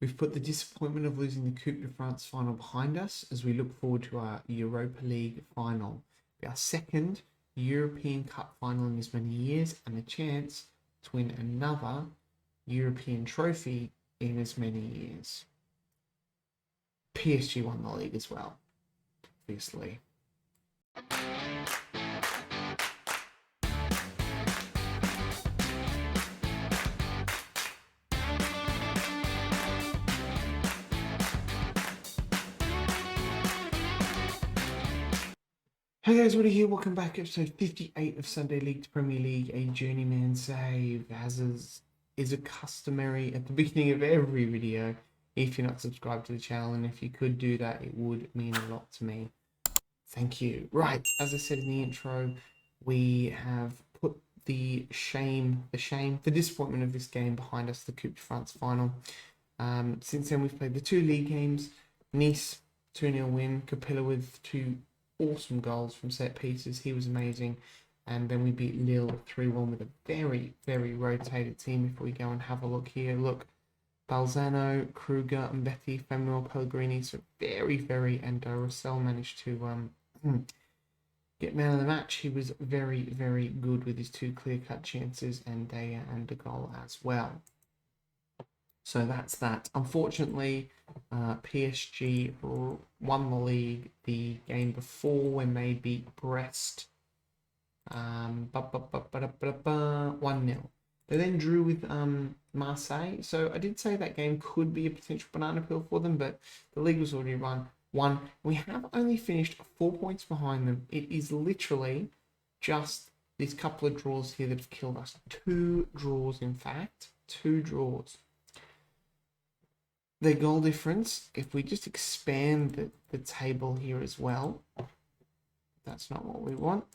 We've put the disappointment of losing the Coupe de France final behind us as we look forward to our Europa League final, our second European Cup final in as many years, and the chance to win another European trophy in as many years. PSG won the league as well, obviously. Hey guys, Woody here. Welcome back. Episode 58 of Sunday League to Premier League. A journeyman save, as is a customary at the beginning of every video. If you're not subscribed to the channel, and if you could do that, it would mean a lot to me. Thank you. Right, as I said in the intro, we have put the disappointment of this game behind us, the Coupe de France final. Since then, we've played the two league games. Nice 2-0 win. Capella with two awesome goals from set pieces. He was amazing. And then we beat Lille 3-1 with a very, very rotated team. If we go and have a look here, look, Balzano, Kruger, Mbetti, Femuel, Pellegrini, so very, very, and Rossell managed to get man of the match. He was very, very good with his two clear-cut chances and a goal as well. So that's that. Unfortunately, PSG won the league the game before when they beat Brest 1-0. They then drew with Marseille. So I did say that game could be a potential banana peel for them, but the league was already won. We have only finished 4 points behind them. It is literally just these couple of draws here that have killed us. 2 draws, in fact. 2 draws. Their goal difference, if we just expand the table here as well, that's not what we want.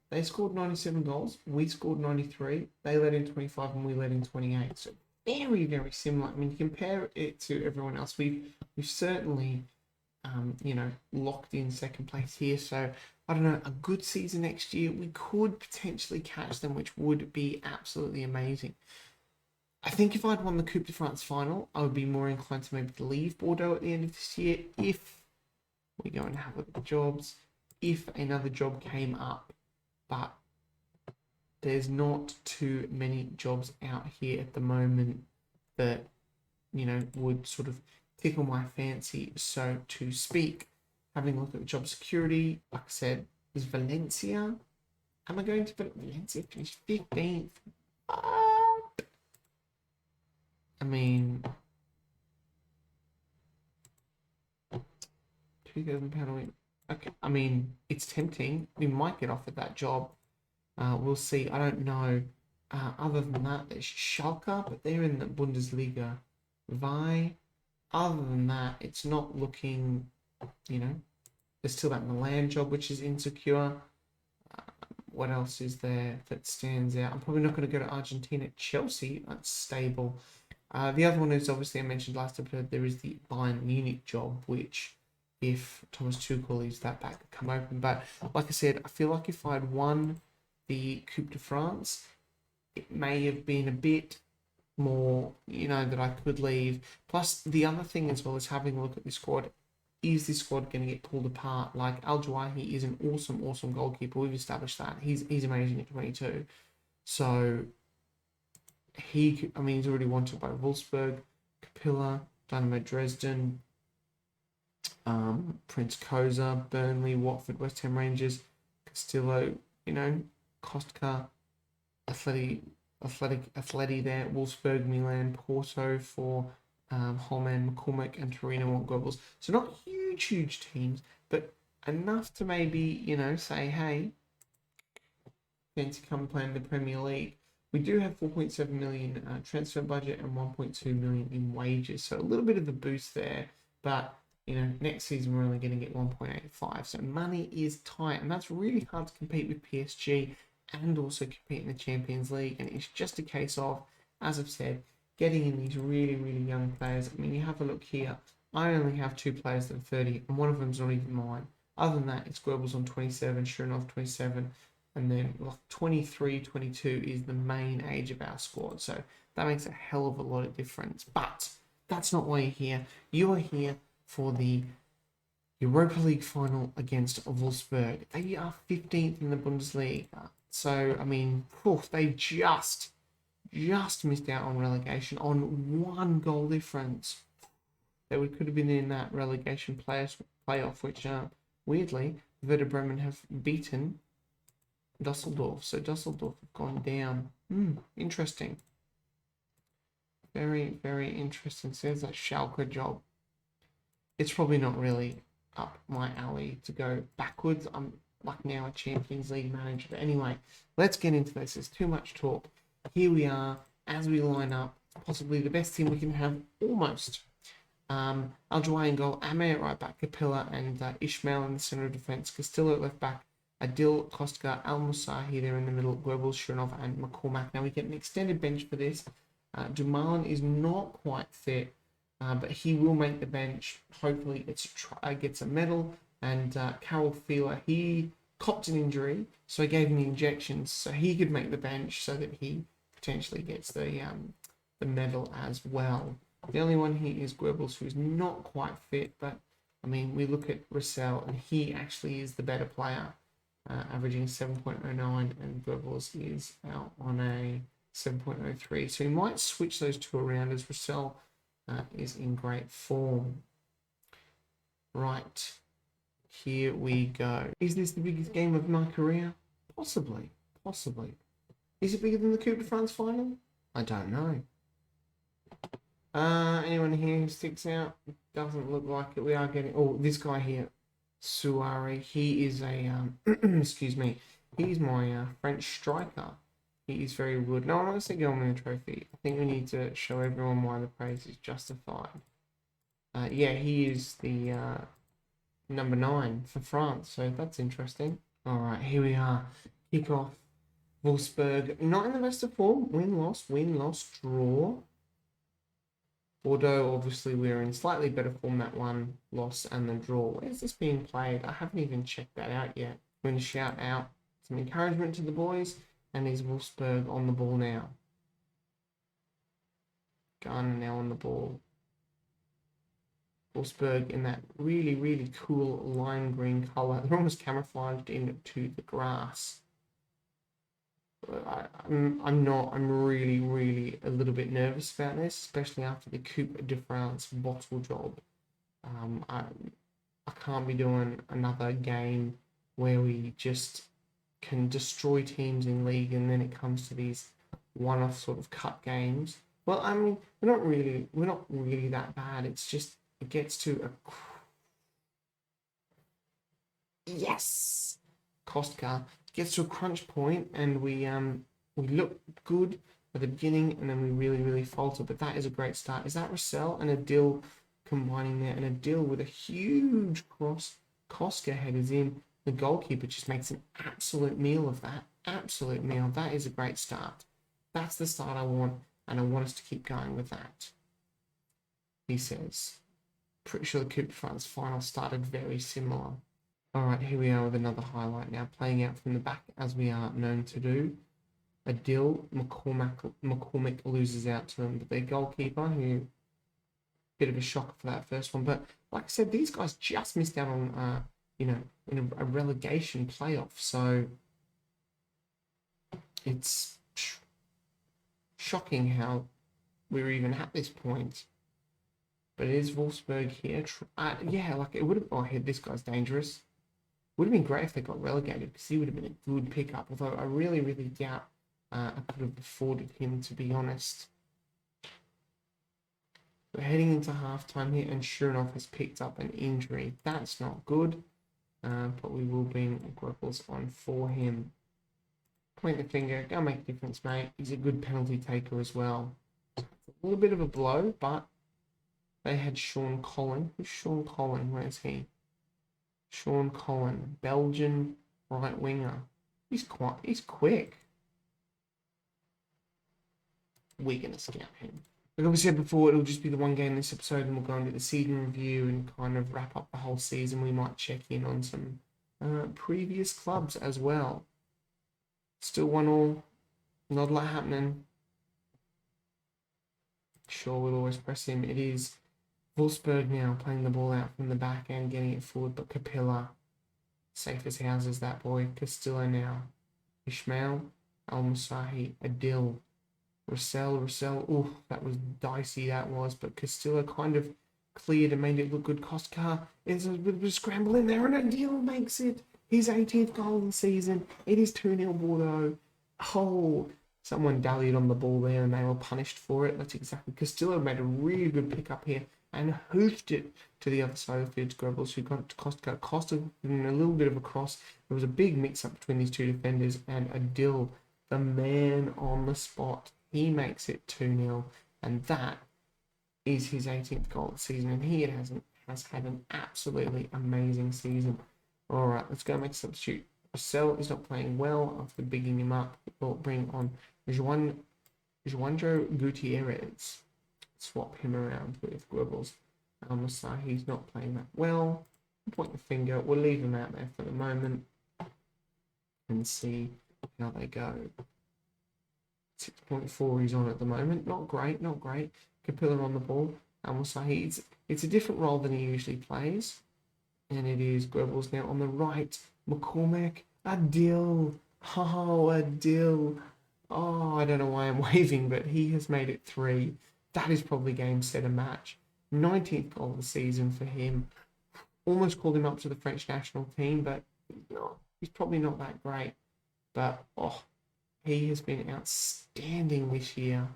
They scored 97 goals. We scored 93. They let in 25 and we let in 28. So very, very similar. I mean, compare it to everyone else. We've certainly, locked in second place here. So I don't know, a good season next year, we could potentially catch them, which would be absolutely amazing. I think if I'd won the Coupe de France final, I would be more inclined to maybe leave Bordeaux at the end of this year if we go and have a look at jobs, if another job came up. But there's not too many jobs out here at the moment that, would sort of tickle my fancy, so to speak. Having a look at job security, like I said, is Valencia. Am I going to Valencia finish 15th? I mean, £2,000 a week. Okay, I mean, it's tempting. We might get offered that job. We'll see. I don't know. Other than that, there's Schalke, but they're in the Bundesliga. Other than that, it's not looking, there's still that Milan job, which is insecure. What else is there that stands out? I'm probably not going to go to Argentina. Chelsea, that's stable. The other one is, obviously, I mentioned last episode, there is the Bayern Munich job, which, if Thomas Tuchel leaves that back, could come open. But like I said, I feel like if I'd won the Coupe de France, it may have been a bit more, that I could leave. Plus, the other thing as well is having a look at this squad. Is this squad going to get pulled apart? Like, Al-Jawahi is an awesome, awesome goalkeeper. We've established that. He's amazing at 22. So he's already wanted by Wolfsburg, Capilla, Dynamo Dresden, Prince Koza, Burnley, Watford, West Ham Rangers, Castillo, Kostka, Atleti there, Wolfsburg, Milan, Porto for Holman, McCormick, and Torino want Goebbels. So not huge teams, but enough to maybe, say, hey, fancy come play in the Premier League. We do have 4.7 million transfer budget and 1.2 million in wages, so a little bit of a boost there. But next season we're only going to get 1.85, so money is tight, and that's really hard to compete with PSG and also compete in the Champions League. And it's just a case of, as I've said, getting in these really, really young players. I mean, you have a look here. I only have 2 players that are 30, and one of them's not even mine. Other than that, it's Goebbels on 27, Shurinov 27. And then 23, 22 is the main age of our squad. So that makes a hell of a lot of difference. But That's not why you're here. You are here for the Europa League final against Wolfsburg. They are 15th in the Bundesliga. So, I mean, they just missed out on relegation on 1 goal difference. They could have been in that relegation playoff, which weirdly, Werder Bremen have beaten Dusseldorf. So Dusseldorf have gone down. Interesting. Very, very interesting. So there's that Schalke job. It's probably not really up my alley to go backwards. I'm like now a Champions League manager. But anyway, let's get into this. There's too much talk. Here we are as we line up. Possibly the best team we can have, almost. Al-Jawai in goal, Ame at right back, Capilla and Ishmael in the centre of defence, Castillo at left back, Adil, Kostka, Al-Musahi there in the middle, Goebbels, Shurinov and McCormack. Now we get an extended bench for this. Dumoulin is not quite fit, but he will make the bench. Hopefully gets a medal. And Carol Feeler, he copped an injury, so I gave him the injections so he could make the bench so that he potentially gets the medal as well. The only one here is Goebbels, who is not quite fit, but I mean, we look at Russell, and he actually is the better player, averaging 7.09, and Goebbels is out on a 7.03. So we might switch those two around as Russell is in great form. Right, here we go. Is this the biggest game of my career? Possibly. Is it bigger than the Coupe de France final? I don't know. Anyone here who sticks out? Doesn't look like it. We are getting... Oh, this guy here, Suare. He is a... excuse me. He's my French striker. He is very good. No, I'm not going to say go win a trophy. I think we need to show everyone why the praise is justified. Yeah, he is the number 9 for France, so that's interesting. All right, here we are. Kick-off. Wolfsburg, not in the best of form. Win, loss, draw. Bordeaux, obviously, we're in slightly better form, that one loss and the draw. Where's this being played? I haven't even checked that out yet. I'm going to shout out some encouragement to the boys, and is Wolfsburg on the ball now? Gunn now on the ball. Wolfsburg in that really, really cool lime green colour. They're almost camouflaged into the grass. I'm really a little bit nervous about this, especially after the Coupe de France bottle job. I can't be doing another game where we just can destroy teams in league, and then it comes to these one-off sort of cup games. Well, I mean, we're not really that bad. It's just it gets to a yes, Kostka gets to a crunch point, and we look good at the beginning, and then we really falter. But that is a great start. Is that Russell and Adil combining there, and Adil with a huge cross? Kostka headers in. The goalkeeper just makes an absolute meal of that. Absolute meal. That is a great start. That's the start I want, and I want us to keep going with that. He says. Pretty sure the Coupe de France final started very similar. Alright, here we are with another highlight now, playing out from the back as we are known to do. Adil, McCormack loses out to them, but their goalkeeper, who, bit of a shocker for that first one. But like I said, these guys just missed out on, in a relegation playoff. So it's shocking how we're even at this point. But it is Wolfsburg here. Yeah, like it would have. Oh, this guy's dangerous. Would have been great if they got relegated, because he would have been a good pickup. Although I really doubt I could have afforded him, to be honest. We're heading into halftime here, and Shurinov has picked up an injury. That's not good. But we will bring Goebbels on for him. Point the finger. Go make a difference, mate. He's a good penalty taker as well. A little bit of a blow, but they had Sean Collin. Who's Sean Collin? Where's he? Sean Collin, Belgian right winger. He's quick. We're going to scout him. Like I said before, it'll just be the one game this episode, and we'll go into the season review and kind of wrap up the whole season. We might check in on some previous clubs as well. Still 1-1. Not a lot happening. Sure, we'll always press him. It is Wolfsburg now playing the ball out from the back end, getting it forward, but Capilla, safe as houses, that boy. Castillo now. Ishmael, Al-Musahi, Adil, Russell. Ooh, that was dicey, that was. But Castillo kind of cleared and made it look good. Kostka, there's a bit of a scramble in there, and Adil makes it his 18th goal of the season. It is 2-0 Bordeaux. Oh, someone dallied on the ball there and they were punished for it. That's exactly. Castillo made a really good pickup here and hoofed it to the other side of the field to Goebbels, who got to Kostka. Kostka in a little bit of a cross. There was a big mix-up between these two defenders, and Adil, the man on the spot, he makes it 2-0, and that is his 18th goal of the season, and he has had an absolutely amazing season. All right, let's go make a substitute. Marcel is not playing well after bigging him up. We'll bring on Juanjo Gutierrez. Swap him around with Goebbels. Al-Musahi's not playing that well. Point the finger. We'll leave him out there for the moment and see how they go. 6.4 he's on at the moment. Not great, not great. Capilla on the ball. Al-Musahi, it's a different role than he usually plays. And it is Goebbels now on the right. McCormack. Adil. Oh, Adil. Oh, I don't know why I'm waving, but he has made it 3. That is probably game, set, and match. 19th goal of the season for him. Almost called him up to the French national team, but he's probably not that great. But, he has been outstanding this year.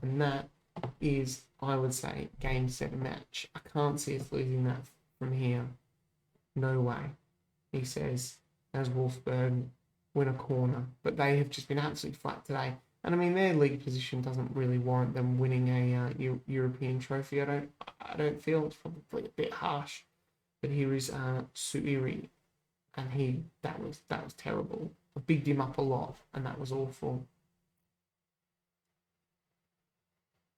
And that is, I would say, game, set, and match. I can't see us losing that from here. No way. He says, as Wolfsburg win a corner. But they have just been absolutely flat today. And I mean, their league position doesn't really warrant them winning a European trophy. I don't feel. It's probably a bit harsh. But here is Suiri, and that was terrible. I bigged him up a lot, and that was awful.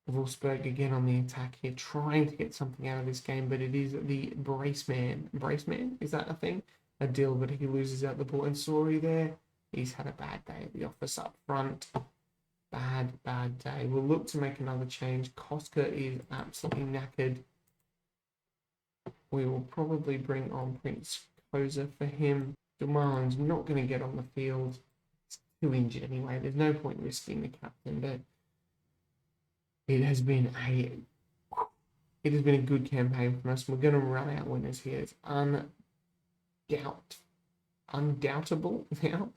Wolfsburg again on the attack here, trying to get something out of this game, but it is the Braceman. Braceman, is that a thing? Adil, but he loses out the ball. And sorry there, he's had a bad day at the office up front. Bad day. We'll look to make another change. Kostka is absolutely knackered. We will probably bring on Prince Koza for him. Dumoulin not going to get on the field. He's too injured anyway. There's no point risking the captain, but it has been a good campaign from us. We're going to run out winners here. It's undoubtable now.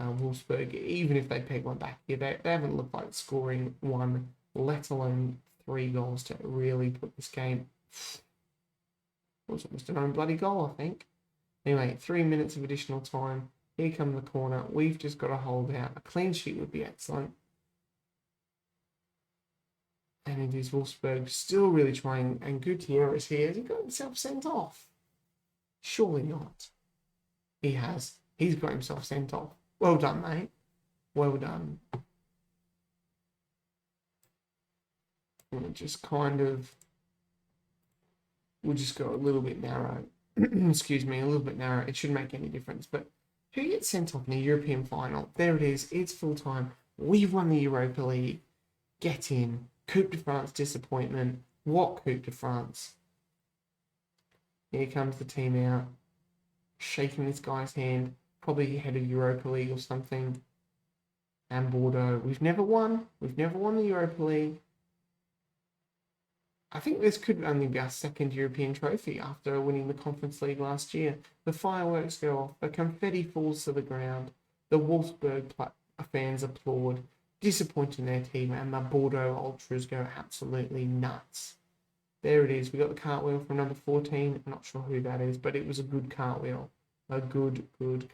Wolfsburg, even if they peg one back here, they haven't looked like scoring one, let alone 3 goals to really put this game. It was almost an own bloody goal, I think. Anyway, 3 minutes of additional time. Here come the corner. We've just got to hold out. A clean sheet would be excellent. And it is Wolfsburg still really trying. And Gutierrez here, has he got himself sent off? Surely not. He has. He's got himself sent off. Well done, mate. Well done. We'll just go a little bit narrow. Excuse me, a little bit narrow. It shouldn't make any difference. But who gets sent off in the European final? There it is. It's full time. We've won the Europa League. Get in. Coupe de France disappointment. What Coupe de France? Here comes the team out. Shaking this guy's hand. Probably head of Europa League or something. And Bordeaux. We've never won the Europa League. I think this could only be our second European trophy after winning the Conference League last year. The fireworks go off. The confetti falls to the ground. The Wolfsburg fans applaud, disappointing their team, and the Bordeaux Ultras go absolutely nuts. There it is. We got the cartwheel from number 14. I'm not sure who that is, but it was a good cartwheel. A good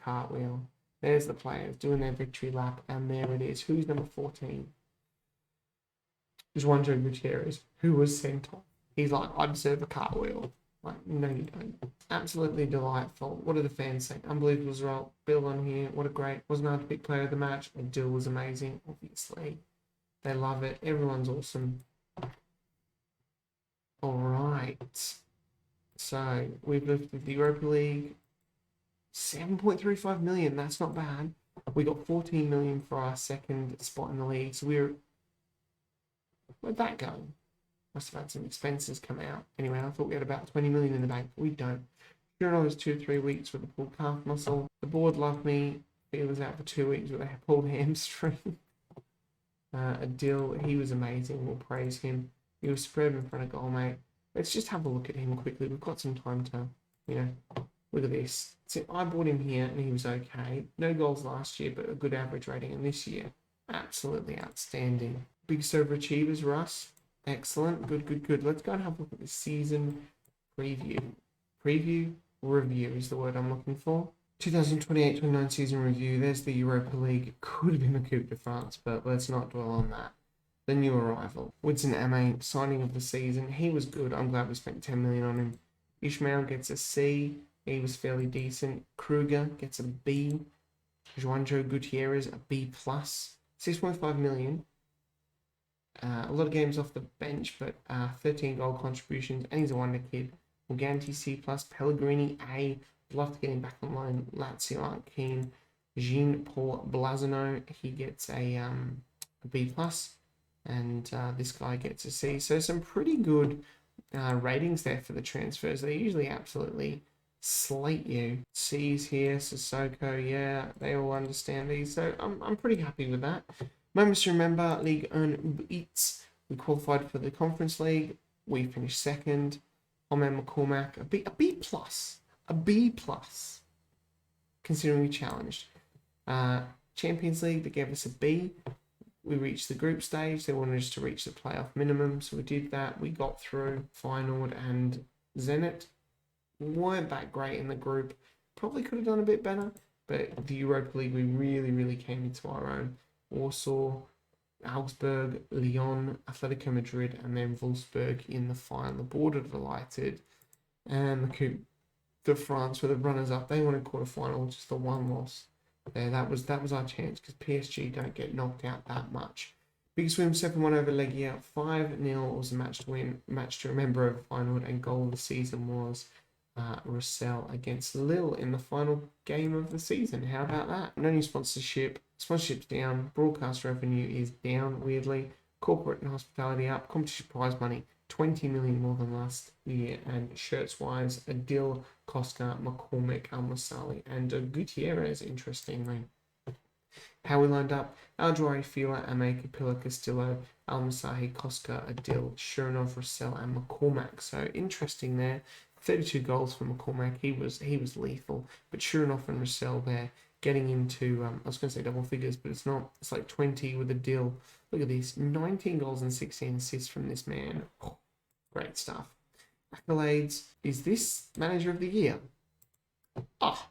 cartwheel. There's the players doing their victory lap, and there it is. Who's number 14? Juanjo Gutierrez, who was sent off. He's like, I deserve a cartwheel. Like, no, you don't. Absolutely delightful. What do the fans say? Unbelievable result. Bill on here. What a great. Wasn't hard to pick player of the match. Adil was amazing, obviously. They love it. Everyone's awesome. All right. So, we've lifted the Europa League. 7.35 million. That's not bad. We got 14 million for our second spot in the league. So we're Where'd that go? Must have had some expenses come out. Anyway, I thought we had about 20 million in the bank. We don't. During those 2 or 3 weeks with a pulled calf muscle. The board loved me. He was out for 2 weeks with a pulled hamstring. Adil, he was amazing. We'll praise him. He was superb in front of goal, mate. Let's just have a look at him quickly. We've got some time to, look at this. So I bought him here and he was okay. No goals last year, but a good average rating. And this year, absolutely outstanding. Biggest overachievers, Russ. Excellent. Good. Let's go and have a look at the season preview. Review is the word I'm looking for. 2028-29 season review. There's the Europa League. Could have been the Coupe de France, but let's not dwell on that. The new arrival. Woodson Ame, signing of the season. He was good. I'm glad we spent 10 million on him. Ishmael gets a C. He was fairly decent. Kruger gets a B. Juanjo Gutierrez, a B+. 6.5 million. A lot of games off the bench, but 13 goal contributions, and he's a wonder kid. Morganti C+, Pellegrini A. Love to get him back online. Lazio aren't keen. Jean-Paul Blasino, he gets a B+, and this guy gets a C. So some pretty good ratings there for the transfers. They usually absolutely slate you. C's here, Sissoko, yeah, they all understand these. So I'm pretty happy with that. Moments to remember, League 1 Eats. We qualified for the Conference League. We finished second. Omen McCormack, a B+, considering we challenged. Champions League, they gave us a B. We reached the group stage. They wanted us to reach the playoff minimum, so we did that. We got through. Feyenoord and Zenit weren't that great in the group. Probably could have done a bit better, but the Europa League, we really came into our own. Warsaw, Augsburg, Lyon, Atletico Madrid, and then Wolfsburg in the final. The board are delighted. And the Coupe de France were the runners-up. They wanted quarter-final, just the one loss there. That was our chance, because PSG don't get knocked out that much. Big swim, 7-1 over Legia. 5-0 was a match to win. Match to remember over Feyenoord, and goal of the season was Rossell against Lille in the final game of the season. How about that? No new sponsorship. Sponsorship's down. Broadcast revenue is down, weirdly. Corporate and hospitality up. Competition prize money, 20 million more than last year. And shirts-wise, Adil, Koska, McCormick, Al-Masali, and Gutierrez, interestingly. How we lined up: Al-Jawari, Fila, Ame, Capilla, Castillo, Al-Masahi, Koska, Adil, Shurinov, Rossell, and McCormack. So interesting there. 32 goals for McCormack. He was lethal. But Shurinov and Rossell there getting into, I was going to say double figures, but it's not. It's like 20 with Adil. Look at this. 19 goals and 16 assists from this man. Oh, great stuff. Accolades. Is this Manager of the Year? Ah.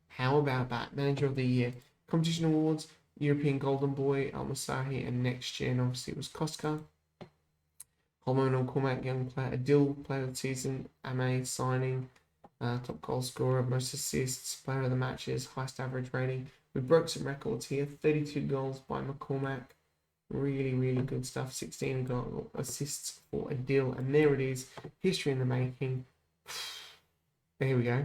How about that? Manager of the Year. Competition awards. European Golden Boy, Al-Masahi, and Next Gen obviously was Koska. Hormonal Cormac, Young Player. Adil, Player of the Season. Ame, signing. Top goal scorer, most assists, player of the matches, highest average rating. We broke some records here. 32 goals by McCormack. Really good stuff. 16 goal assists for Adil. And there it is. History in the making. There we go.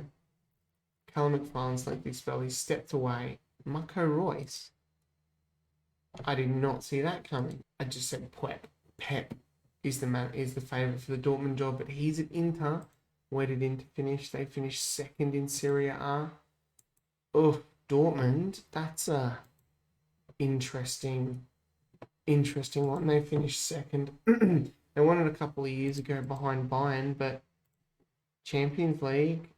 Callum McFarlane's lengthy spell. He stepped away. Marco Royce. I did not see that coming. I just said Pep is the man, is the favourite for the Dortmund job, but he's at Inter. Where did Inter finish? They finished second in Serie A. Oh, Dortmund. That's a interesting one. They finished second. They won it a couple of years ago behind Bayern, but Champions League,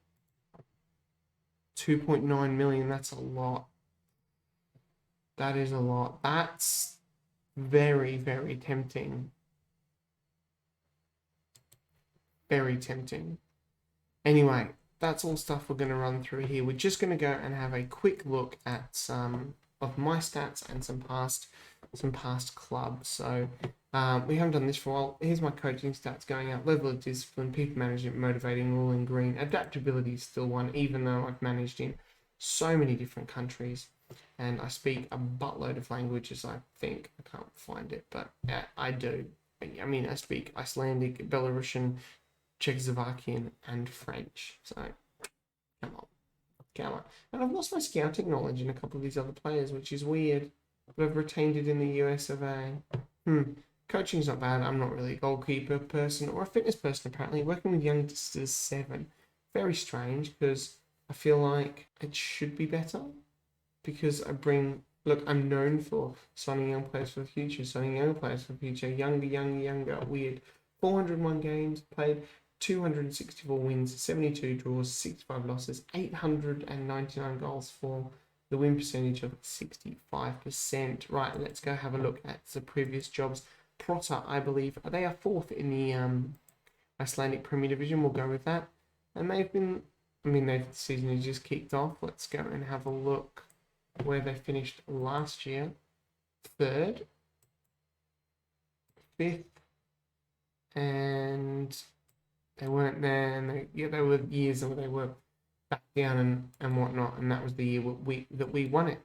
2.9 million. That's a lot. That is a lot. That's very tempting. Very tempting. Anyway, that's all stuff we're going to run through here. We're just going to go and have a quick look at some of my stats and some past clubs. So we haven't done this for a while. Here's my coaching stats going up. Level of discipline, people management, motivating, all in green. Adaptability is still one, even though I've managed in so many different countries. And I speak a buttload of languages, I think. I can't find it, but yeah, I do. I mean, I speak Icelandic, Belarusian, Czechoslovakian, and French. So, come on. And I've lost my scouting knowledge in a couple of these other players, which is weird. but I've retained it in the US of A. Coaching's not bad. I'm not really a goalkeeper person or a fitness person, apparently. Working with youngsters 7. Very strange, because I feel like it should be better. Because look, I'm known for signing young players for the future, signing young players for the future, younger, weird. 401 games played, 264 wins, 72 draws, 65 losses, 899 goals for the win percentage of 65%. Right, let's go have a look at the previous jobs. Protter, I believe, they are 4th in the Icelandic Premier Division. We'll go with that. And the season has just kicked off. Let's go and have a look where they finished last year. 3rd, 5th, and they weren't there. And they were years where they were back down and whatnot. And that was the year that we won it.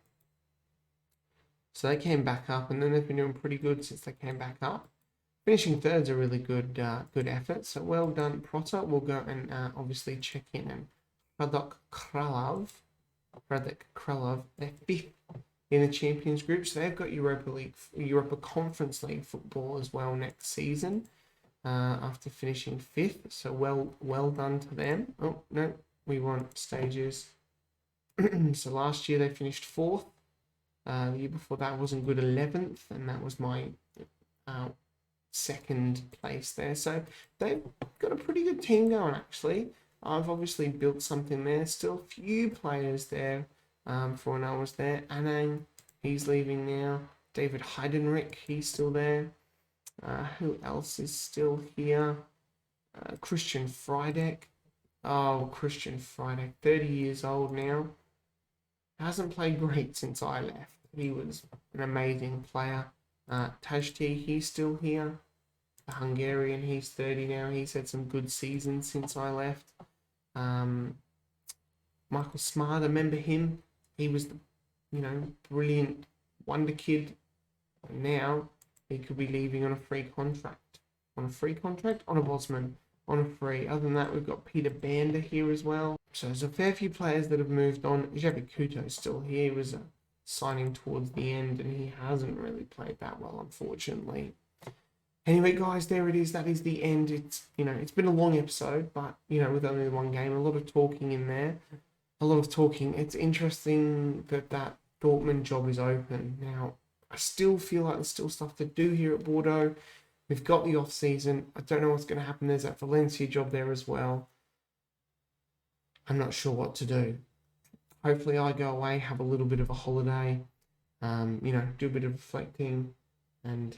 So they came back up, and then they've been doing pretty good since they came back up. Finishing 3rd's a really good effort. So well done, Protter. We'll go and obviously check in and Radek Kralov, they're 5th in the Champions Group. So they've got Europa Conference League football as well next season. After finishing 5th, so well done to them. Oh no, we want stages. So last year they finished 4th. The year before that wasn't good, 11th, and that was my 2nd place there. So they've got a pretty good team going, actually. I've obviously built something there. Still a few players there for when I was there. Anang, he's leaving now. David Heidenreich, he's still there. Who else is still here? Christian Friedeck. Oh, Christian Friedeck, 30 years old now. Hasn't played great since I left. He was an amazing player. Tajti, he's still here. The Hungarian, he's 30 now. He's had some good seasons since I left. Michael Smart, remember him? He was the, brilliant wonder kid. And now he could be leaving on a free contract. On a free contract? On a Bosman. On a free. Other than that, we've got Peter Bander here as well. So there's a fair few players that have moved on. Javi Kuto's still here. He was signing towards the end, and he hasn't really played that well, unfortunately. Anyway, guys, there it is. That is the end. It's been a long episode, but with only one game, a lot of talking in there. A lot of talking. It's interesting that Dortmund job is open now. I still feel like there's still stuff to do here at Bordeaux. We've got the off season. I don't know what's going to happen. There's that Valencia job there as well. I'm not sure what to do. Hopefully I go away, have a little bit of a holiday, do a bit of reflecting, and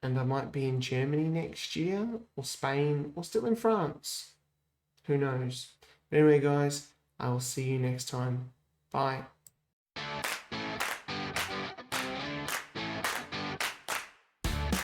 I might be in Germany next year, or Spain, or still in France. Who knows? But anyway, guys, I will see you next time. Bye.